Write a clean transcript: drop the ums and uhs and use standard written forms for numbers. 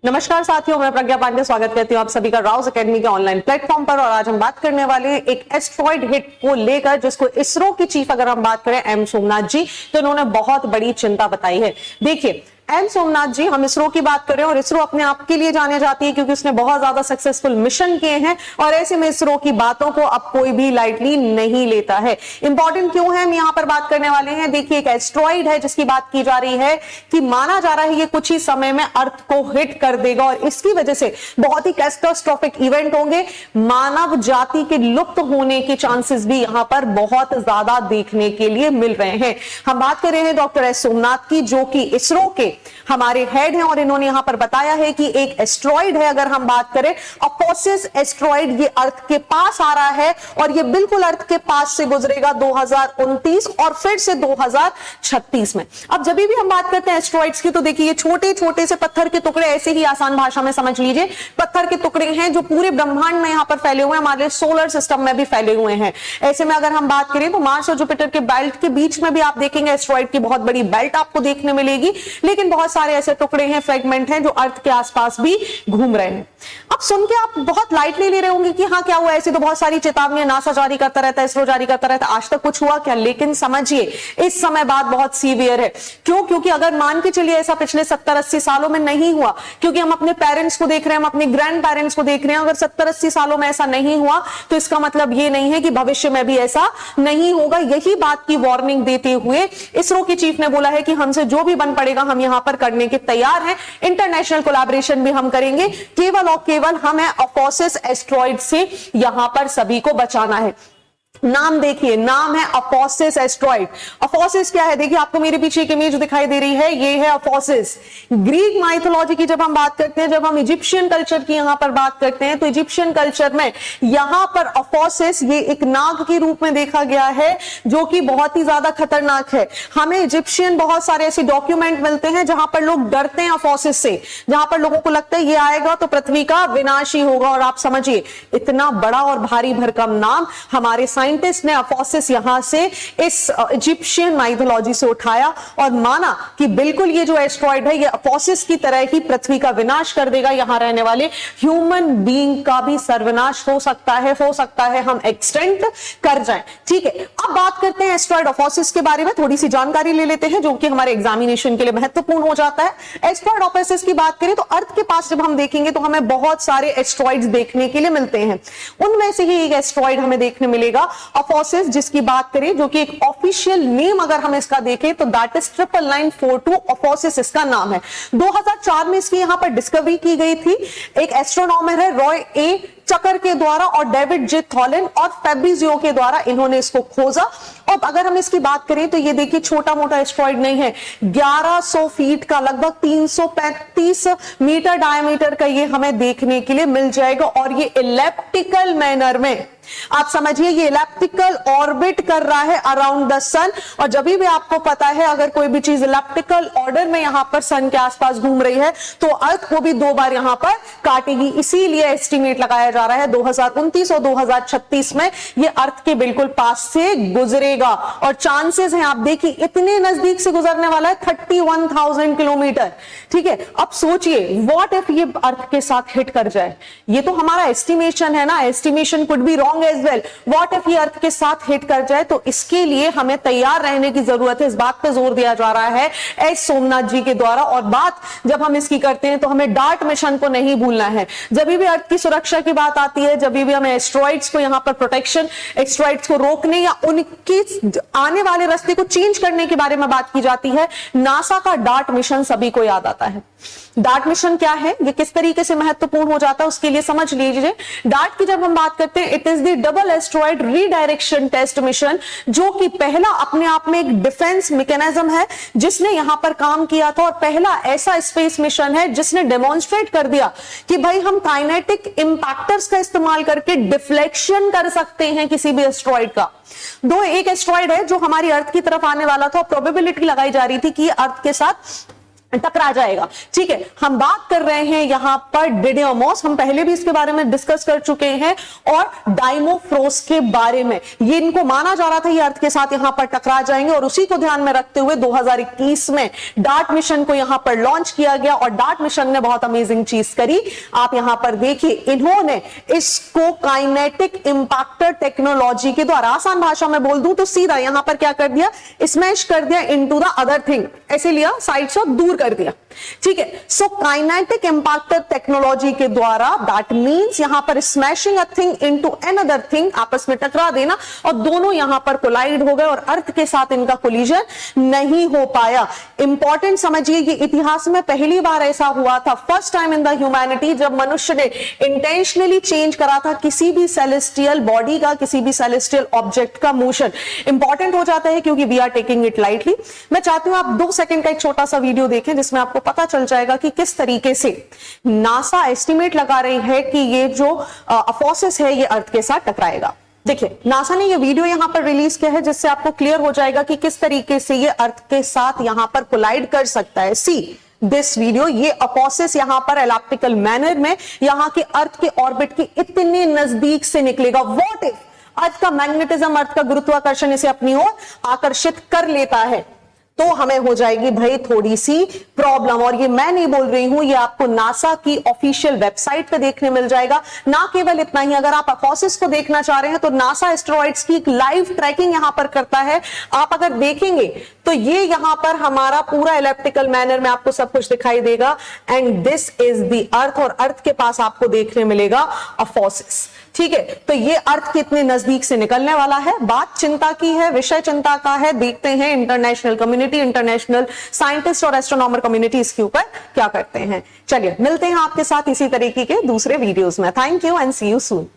नमस्कार साथियों, मैं प्रज्ञा पांडे स्वागत करती हूँ आप सभी का राउस एकेडमी के ऑनलाइन प्लेटफॉर्म पर। और आज हम बात करने वाले हैं एक एस्ट्रॉइड हिट को लेकर, जिसको इसरो की चीफ अगर हम बात करें एम सोमनाथ जी, तो उन्होंने बहुत बड़ी चिंता बताई है। देखिए एम सोमनाथ जी, हम इसरो की बात करें और इसरो अपने आप के लिए जाने जाती है क्योंकि उसने बहुत ज्यादा सक्सेसफुल मिशन किए हैं और ऐसे में इसरो की बातों को अब कोई भी लाइटली नहीं लेता है। इंपॉर्टेंट क्यों है, हम यहां पर बात करने वाले हैं। देखिए एक एस्ट्रॉइड है जिसकी बात की जा रही है कि माना जा रहा है ये कुछ ही समय में अर्थ को हिट कर देगा और इसकी वजह से बहुत ही कैटास्ट्रोफिक इवेंट होंगे। मानव जाति के लुप्त होने के चांसेस भी यहां पर बहुत ज्यादा देखने के लिए मिल रहे हैं। हम बात कर रहे हैं डॉक्टर एस सोमनाथ की, जो कि इसरो के हमारे हेड हैं और इन्होंने यहां पर बताया है कि एक एस्ट्रॉइड है, अगर हम बात करें अपोसिस एस्ट्रॉइड, ये अर्थ के पास आ रहा है और ये बिल्कुल अर्थ के पास से गुजरेगा 2029 और फिर से 2036 में। अब जब भी हम बात करते हैं एस्ट्रॉइड्स की, तो देखिए ये छोटे छोटे से पत्थर के टुकड़े, ऐसे ही आसान भाषा में समझ लीजिए, पत्थर के टुकड़े हैं जो पूरे ब्रह्मांड में यहां पर फैले हुए हैं, हमारे सोलर सिस्टम में भी फैले हुए हैं। ऐसे में अगर हम बात करें तो मार्स और जुपिटर के बेल्ट के बीच में भी आप देखेंगे एस्ट्रॉइड की बहुत बड़ी बेल्ट आपको देखने मिलेगी, लेकिन बहुत सारे ऐसे टुकड़े हैं, फ्रेगमेंट हैं जो अर्थ के आसपास भी घूम रहे हैं। अब सुन के आप बहुत लाइटली ले रहे होंगे कि हाँ क्या हुआ, ऐसी तो बहुत सारी चेतावनियां नासा जारी करता रहता है, इसरो जारी करता रहता है, आज तक कुछ हुआ क्या? लेकिन समझिए इस समय बात बहुत सीवियर है। क्यों? क्योंकि अगर मान के चलिए ऐसा पिछले 70-80 सालों में नहीं हुआ, क्योंकि हम अपने पेरेंट्स को देख रहे हैं, हम अपने ग्रैंड पेरेंट्स को देख रहे हैं, अगर 70-80 सालों में ऐसा नहीं हुआ तो इसका मतलब ये नहीं है कि भविष्य में भी ऐसा नहीं होगा। यही बात की वार्निंग देते हुए इसरो की चीफ ने बोला है कि हमसे जो भी बन पड़ेगा हम यहां पर करने के तैयार हैं। इंटरनेशनल कोलैबोरेशन भी हम करेंगे, केवल और केवल हमें अपोसिस एस्ट्रॉइड से यहां पर सभी को बचाना है। नाम देखिए, नाम है अपोसिस एस्ट्रॉइड। अपोसिस क्या है? देखिए आपको मेरे पीछे एक इमेज दिखाई दे रही है, ये है अपोसिस। ग्रीक माइथोलॉजी की जब हम बात करते हैं, जब हम इजिप्शियन कल्चर की यहां पर बात करते हैं, तो इजिप्शियन कल्चर में यहां पर अपोसिस ये एक नाग के रूप में देखा गया है जो कि बहुत ही ज्यादा खतरनाक है। हमें इजिप्शियन बहुत सारे ऐसे डॉक्यूमेंट मिलते हैं जहां पर लोग डरते हैं अपोसिस से, जहां पर लोगों को लगता है ये आएगा तो पृथ्वी का विनाश ही होगा। और आप समझिए इतना बड़ा और भारी भरकम नाम हमारे साइंटिस्ट ने अपोसिस यहां से इस इजिप्शियन माइथोलॉजी से उठाया और माना कि बिल्कुल ये जो एस्ट्रॉइड है ये अपोसिस की तरह ही पृथ्वी का विनाश कर देगा, यहां रहने वाले ह्यूमन बीइंग का भी सर्वनाश हो सकता है हम एक्सटेंट कर जाएं। ठीक है, अब बात करते हैं एस्ट्रॉइड अपोसिस के बारे में, थोड़ी सी जानकारी ले लेते हैं जो कि हमारे एग्जामिनेशन के लिए महत्वपूर्ण हो जाता है। एस्ट्रॉइड अपोसिस की बात करें तो अर्थ के पास जब हम देखेंगे तो हमें बहुत सारे एस्ट्रॉइड्स देखने के लिए मिलते हैं। उनमें से ही एक एस्ट्रॉइड हमें देखने मिलेगा अपोसिस, जिसकी बात करें जो कि एक ऑफिशियल नेम अगर हम इसका देखें तो दैट इज 99942 अपोसिस इसका नाम है। 2004 में इसकी यहां पर डिस्कवरी की गई थी। एक एस्ट्रोनॉमर है रॉय ए चकर के द्वारा और डेविड जे थॉलिन और फेब्रिजियो के द्वारा इन्होंने इसको खोजा। और अगर हम इसकी बात करें तो ये देखिए छोटा मोटा एस्ट्रॉइड नहीं है, 1100 फीट का, लगभग 335 मीटर डायमीटर का ये हमें देखने के लिए मिल जाएगा और ये इलेप्टिकल मैनर में, आप समझिए ये इलेप्टिकल ऑर्बिट कर रहा है अराउंड द सन। और जब भी आपको पता है अगर कोई भी चीज इलेप्टिकल ऑर्डर में यहां पर सन के आसपास घूम रही है तो अर्थ को भी 2 बार यहां पर काटेगी। इसीलिए एस्टिमेट लगाया जा रहा है 2029 और 2036 में ये अर्थ के बिल्कुल पास से गुजरेगा और चांसेस हैं, आप देखिए इतने नजदीक से गुजरने वाला है, 31,000 किलोमीटर। ठीक है, अब सोचिए व्हाट इफ ये अर्थ के साथ हिट कर जाए। ये तो हमारा एस्टिमेशन है ना, estimation could be wrong as well. What if ये अर्थ के साथ हिट कर जाए, तो इसके लिए हमें तैयार रहने की जरूरत है। इस बात पे जोर दिया जा रहा है एस सोमनाथ जी के द्वारा। और बात जब हम इसकी करते हैं तो हमें डार्ट मिशन को नहीं भूलना है। जब भी अर्थ की सुरक्षा की बात आती है, जब भी हमें एस्ट्रॉइड्स को यहां पर प्रोटेक्शन, एस्ट्रॉइड्स को रोकने या उनके आने वाले रास्ते को चेंज करने के बारे में बात की जाती है, नासा का डार्ट मिशन सभी को याद आता है। डार्ट मिशन क्या है, ये किस तरीके से महत्वपूर्ण हो जाता है, उसके लिए समझ लीजिए। डार्ट की जब हम बात करते हैं, it is the double asteroid redirection test mission, जो कि पहला अपने आप में एक डिफेंस मैकेनिज्म है जिसने यहां पर काम किया था और पहला ऐसा स्पेस मिशन है जिसने डेमोन्स्ट्रेट कर दिया कि भाई हम काइनेटिक इंपैक्टर्स का इस्तेमाल करके डिफ्लेक्शन कर सकते हैं किसी भी एस्ट्रॉइड का। एक एस्ट्रॉइड है जो हमारी अर्थ की तरफ आने वाला था और प्रोबेबिलिटी लगाई जा रही थी कि अर्थ के साथ टकरा जाएगा। ठीक है, हम बात कर रहे हैं यहां पर डिडियोमोस, हम पहले भी इसके बारे में डिस्कस कर चुके हैं, और डाइमोफ्रोस के बारे में। ये इनको माना जा रहा था ये अर्थ के साथ यहां पर टकरा जाएंगे, और उसी को ध्यान में रखते हुए 2021 में डार्ट मिशन को यहां पर लॉन्च किया गया, और डार्ट मिशन ने बहुत अमेजिंग चीज करी। आप यहां पर देखिए, इन्होंने इसको काइनेटिक इंपैक्टर टेक्नोलॉजी के द्वारा, आसान भाषा में बोल दूं तो सीधा यहां पर क्या कर दिया, स्मैश कर दिया इनटू द अदर थिंग, ऐसे लिया साइड से दूर कर दिया। ठीक है, सो काइनेटिक इंपैक्टर टेक्नोलॉजी के द्वारा, दैट मींस यहां पर smashing a thing into another thing, आपस में टकरा देना, और दोनों यहां पर कोलाइड हो गए, और अर्थ के साथ इनका कोलिजन नहीं हो पाया। इंपॉर्टेंट समझिए, ये इतिहास में पहली बार ऐसा हुआ था, first time in the humanity, जब मनुष्य ने इंटेंशनली चेंज करा था किसी भी सेलेस्टियल बॉडी का, किसी भी सेलेस्टियल ऑब्जेक्ट का मोशन। इंपॉर्टेंट हो जाता है क्योंकि we are taking it lightly. मैं चाहती हूं आप 2 सेकंड का एक छोटा सा वीडियो देखें, जिसमें आपको पता चल जाएगा कि किस तरीके से नासा एस्टिमेट लगा रही है कि ये जो अफोसिस है ये अर्थ के साथ टकराएगा। देखिए, नासा ने ये वीडियो यहां पर रिलीज किया है, जिससे आपको क्लियर हो जाएगा कि किस तरीके से ये अर्थ के साथ यहां पर कोलाइड कर सकता है। सी दिस वीडियो, ये अपोसिस यहां पर एलिप्टिकल मैनर में यहां के अर्थ के ऑर्बिट के इतने नजदीक से निकलेगा। व्हाट इफ अर्थ का मैग्नेटिज्म, अर्थ का गुरुत्वाकर्षण इसे अपनी ओर आकर्षित कर लेता है, तो हमें हो जाएगी भाई थोड़ी सी प्रॉब्लम। और ये मैं नहीं बोल रही हूं, ये आपको नासा की ऑफिशियल वेबसाइट पे देखने मिल जाएगा। ना केवल इतना ही, अगर आप अपोसिस को देखना चाह रहे हैं तो नासा एस्टेरॉइड्स की एक लाइव ट्रैकिंग यहां पर करता है। आप अगर देखेंगे तो ये यहां पर हमारा पूरा इलेप्टिकल मैनर में आपको सब कुछ दिखाई देगा, and this is the earth, और अर्थ के पास आपको देखने मिलेगा अपोसिस। ठीक है, तो ये अर्थ के इतने नजदीक से निकलने वाला है। बात चिंता की है, विषय चिंता का है। देखते हैं इंटरनेशनल कम्युनिटी, इंटरनेशनल साइंटिस्ट और एस्ट्रोनॉमर कम्युनिटी इसके ऊपर क्या करते हैं। चलिए, मिलते हैं आपके साथ इसी तरीके के दूसरे वीडियोस में। Thank you and see you soon.